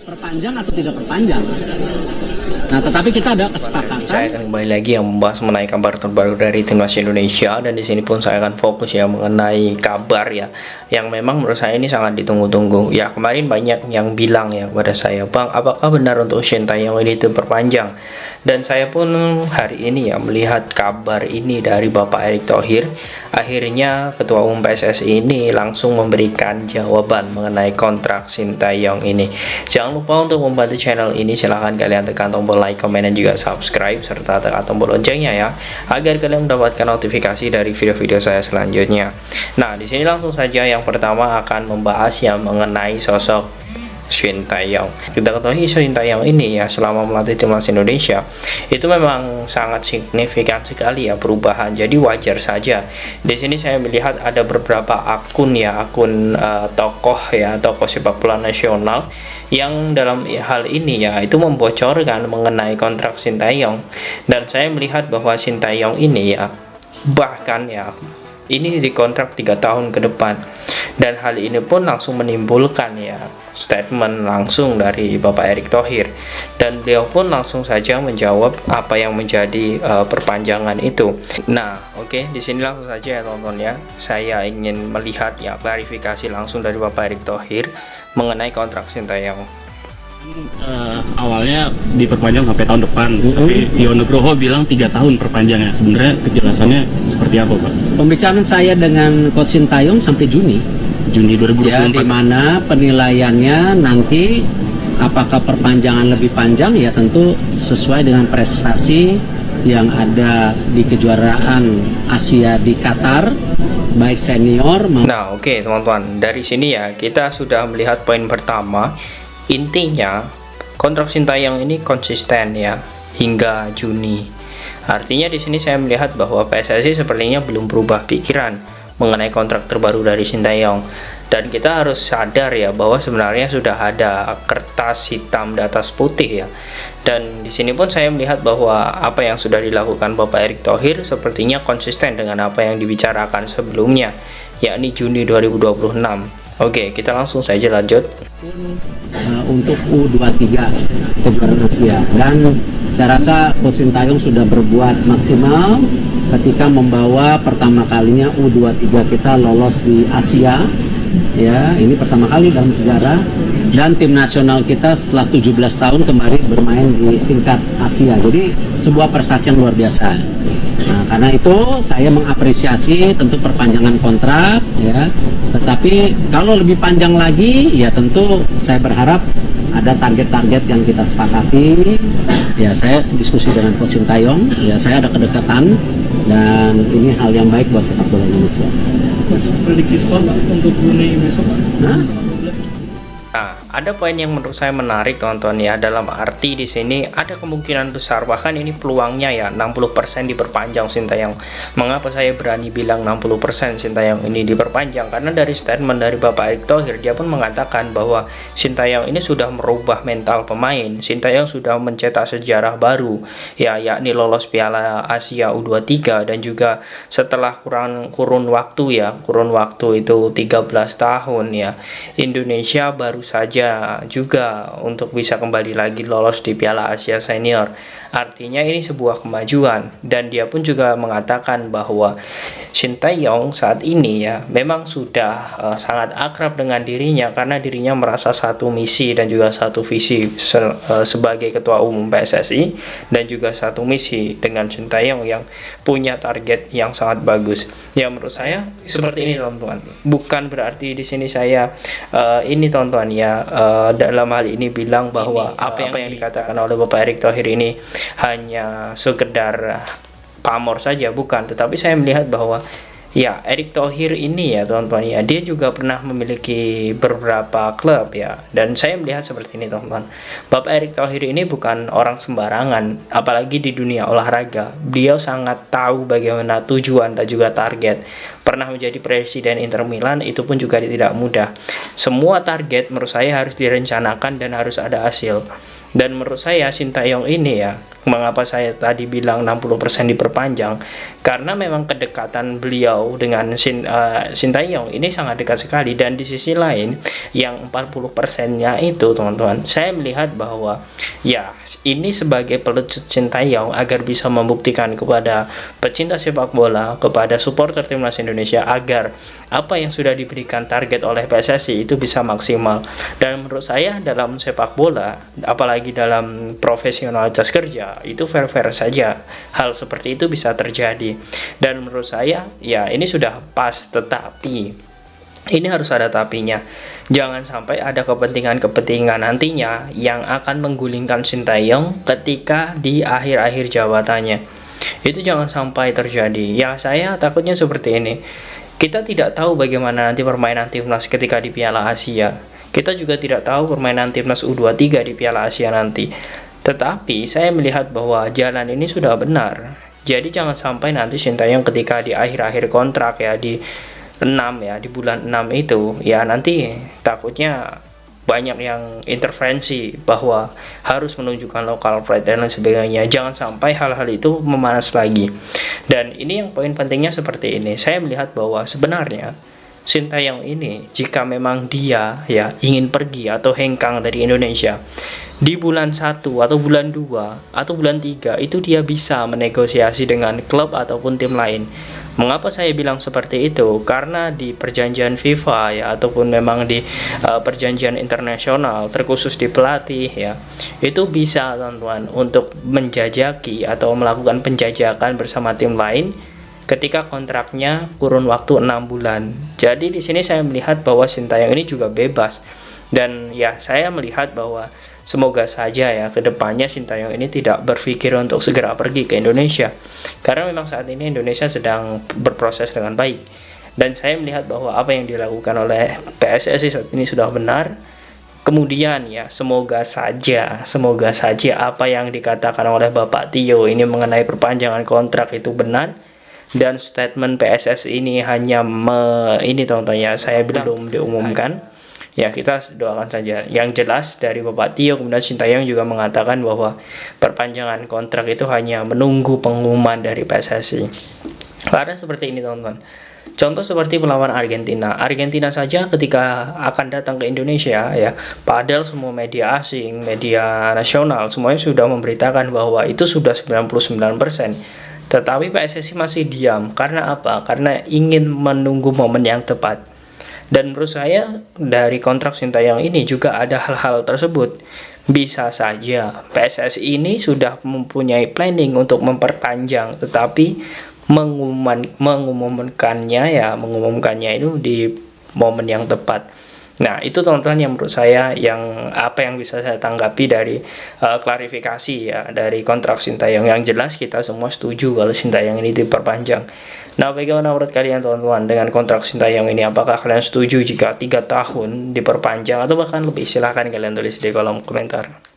perpanjang atau tidak perpanjang. Nah, tetapi kita ada kesepakatan. Saya akan kembali lagi yang membahas mengenai kabar terbaru dari timnas Indonesia, dan di sini pun saya akan fokus ya mengenai kabar ya yang memang menurut saya ini sangat ditunggu-tunggu. Ya, kemarin banyak yang bilang ya kepada saya, "Bang, apakah benar untuk Shin Tae-yong ini diperpanjang?" Dan saya pun hari ini ya melihat kabar ini dari Bapak Erick Thohir. Akhirnya Ketua Umum PSSI ini langsung memberikan jawaban mengenai kontrak Shin Tae-yong ini. Jangan lupa untuk membantu channel ini, silahkan kalian tekan tombol like, komen, dan juga subscribe serta tekan tombol loncengnya ya, agar kalian mendapatkan notifikasi dari video-video saya selanjutnya. Nah, di sini langsung saja yang pertama akan membahas yang mengenai sosok Shin Tae-yong. Kita ketahui Shin Tae-yong ini ya selama melatih timnas Indonesia itu memang sangat signifikan sekali ya perubahan. Jadi wajar saja. Di sini saya melihat ada beberapa akun ya, akun tokoh sepak bola nasional yang dalam hal ini ya itu membocorkan mengenai kontrak Shin Tae-yong, dan saya melihat bahwa Shin Tae-yong ini ya bahkan ya ini dikontrak 3 tahun ke depan. Dan hal ini pun langsung menimbulkan ya statement langsung dari Bapak Erick Thohir, dan beliau pun langsung saja menjawab apa yang menjadi perpanjangan itu. Nah, oke, di sini langsung saja ya tonton ya. Saya ingin melihat ya klarifikasi langsung dari Bapak Erick Thohir mengenai kontrak Shin Tae-yong. Awalnya diperpanjang sampai tahun depan, tapi Tio Nugroho bilang 3 tahun perpanjangnya. Sebenarnya kejelasannya seperti apa, Pak? Pembicaraan saya dengan Coach Shin Tae-yong sampai Juni 2024. ya, di mana penilaiannya nanti apakah perpanjangan lebih panjang ya tentu sesuai dengan prestasi yang ada di kejuaraan Asia di Qatar, baik senior maupun. Nah, oke teman-teman, dari sini ya kita sudah melihat poin pertama. Intinya kontrak Shin Tae-yong ini konsisten ya hingga Juni. Artinya di sini saya melihat bahwa PSSI sepertinya belum berubah pikiran mengenai kontrak terbaru dari Shin Tae-yong. Dan kita harus sadar ya bahwa sebenarnya sudah ada kertas hitam di atas putih ya. Dan di sini pun saya melihat bahwa apa yang sudah dilakukan Bapak Erick Thohir sepertinya konsisten dengan apa yang dibicarakan sebelumnya, yakni Juni 2026. Oke, kita langsung saja lanjut. Untuk U23 kejuaraan Asia, dan saya rasa Coach Shin Tae-yong sudah berbuat maksimal ketika membawa pertama kalinya U23 kita lolos di Asia ya, ini pertama kali dalam sejarah, dan tim nasional kita setelah 17 tahun kembali bermain di tingkat Asia, jadi sebuah prestasi yang luar biasa. Nah, karena itu saya mengapresiasi tentu perpanjangan kontrak ya, tetapi kalau lebih panjang lagi ya tentu saya berharap ada target-target yang kita sepakati ya. Saya diskusi dengan Coach Shin Tae-yong ya, saya ada kedekatan, dan ini hal yang baik buat sepak bola Indonesia. Prediksi skor Pak untuk Brunei besok, Pak? Nah, Nah, ada poin yang menurut saya menarik teman-teman ya, dalam arti di sini ada kemungkinan besar, bahkan ini peluangnya ya 60% diperpanjang Shin Tae-yong. Mengapa saya berani bilang 60% Shin Tae-yong ini diperpanjang? Karena dari statement dari Bapak Erick Thohir, dia pun mengatakan bahwa Shin Tae-yong ini sudah merubah mental pemain. Shin Tae-yong sudah mencetak sejarah baru ya, yakni lolos Piala Asia U23, dan juga setelah kurun waktu itu 13 tahun ya, Indonesia baru saja juga untuk bisa kembali lagi lolos di Piala Asia Senior. Artinya ini sebuah kemajuan, dan dia pun juga mengatakan bahwa Shin Tae-yong saat ini ya memang sudah sangat akrab dengan dirinya, karena dirinya merasa satu misi dan juga satu visi sebagai Ketua Umum PSSI, dan juga satu misi dengan Shin Tae-yong yang punya target yang sangat bagus. Ya, menurut saya seperti ini teman-teman. Bukan berarti di sini saya ini teman-teman ya dalam hal ini bilang bahwa apa yang dikatakan oleh Bapak Erick Thohir ini hanya sekedar pamor saja, bukan. Tetapi saya melihat bahwa ya Erick Thohir ini ya teman-teman ya, dia juga pernah memiliki beberapa klub ya, dan saya melihat seperti ini teman-teman. Bapak Erick Thohir ini bukan orang sembarangan, apalagi di dunia olahraga. Beliau sangat tahu bagaimana tujuan dan juga target. pernah menjadi presiden Inter Milan, itu pun juga tidak mudah. Semua target menurut saya harus direncanakan dan harus ada hasil. Dan menurut saya Sintayong ini ya, mengapa saya tadi bilang 60% diperpanjang, karena memang kedekatan beliau dengan Sintayong ini sangat dekat sekali. Dan di sisi lain yang 40%-nya itu teman-teman, saya melihat bahwa ya ini sebagai pelecut Sintayong agar bisa membuktikan kepada pecinta sepak bola, kepada supporter timnas Indonesia, agar apa yang sudah diberikan target oleh PSSI itu bisa maksimal. Dan menurut saya dalam sepak bola, apalagi dalam profesionalitas kerja, itu fair-fair saja hal seperti itu bisa terjadi. Dan menurut saya ya ini sudah pas, tetapi ini harus ada tapinya. Jangan sampai ada kepentingan-kepentingan nantinya yang akan menggulingkan Sintayong ketika di akhir-akhir jabatannya. Itu jangan sampai terjadi. Ya saya takutnya seperti ini. Kita tidak tahu bagaimana nanti permainan timnas ketika di Piala Asia. Kita juga tidak tahu permainan timnas U23 di Piala Asia nanti. Tetapi saya melihat bahwa jalan ini sudah benar. Jadi jangan sampai nanti Sintayong ketika di akhir-akhir kontrak ya di 6 ya, di bulan 6 itu ya nanti takutnya banyak yang intervensi bahwa harus menunjukkan local pride dan lain sebagainya. Jangan sampai hal-hal itu memanas lagi. Dan ini yang poin pentingnya seperti ini. Saya melihat bahwa sebenarnya Sintayong ini jika memang dia ya ingin pergi atau hengkang dari Indonesia di bulan 1 atau bulan 2 atau bulan 3 itu dia bisa menegosiasi dengan klub ataupun tim lain. Mengapa saya bilang seperti itu? Karena di perjanjian FIFA ya ataupun memang di perjanjian internasional terkhusus di pelatih ya, itu bisa teman-teman untuk menjajaki atau melakukan penjajakan bersama tim lain ketika kontraknya kurun waktu 6 bulan. Jadi di sini saya melihat bahwa Sintayong ini juga bebas. Dan ya saya melihat bahwa semoga saja ya kedepannya Sintayong ini tidak berpikir untuk segera pergi ke Indonesia. Karena memang saat ini Indonesia sedang berproses dengan baik. Dan saya melihat bahwa apa yang dilakukan oleh PSSI saat ini sudah benar. Kemudian ya semoga saja apa yang dikatakan oleh Bapak Tio ini mengenai perpanjangan kontrak itu benar. Dan statement PSSI ini hanya ini teman-teman ya, saya belum diumumkan. Ya kita doakan saja. Yang jelas dari Bapak Tio kemudian Sintayong juga mengatakan bahwa perpanjangan kontrak itu hanya menunggu pengumuman dari PSSI. Karena seperti ini teman-teman. Contoh seperti melawan Argentina. Argentina saja ketika akan datang ke Indonesia ya, padahal semua media asing, media nasional semuanya sudah memberitakan bahwa itu sudah 99%. Tetapi PSSI masih diam. Karena apa? Karena ingin menunggu momen yang tepat. Dan menurut saya dari kontrak Sintayong ini juga ada hal-hal tersebut. Bisa saja PSSI ini sudah mempunyai planning untuk memperpanjang, tetapi mengumumkannya itu di momen yang tepat. Nah itu teman-teman yang menurut saya yang apa yang bisa saya tanggapi dari klarifikasi ya dari kontrak Sintayong. Yang jelas kita semua setuju kalau Sintayong ini diperpanjang. Nah bagaimana menurut kalian teman-teman dengan kontrak Sintayong ini? Apakah kalian setuju jika 3 tahun diperpanjang atau bahkan lebih? Silahkan kalian tulis di kolom komentar.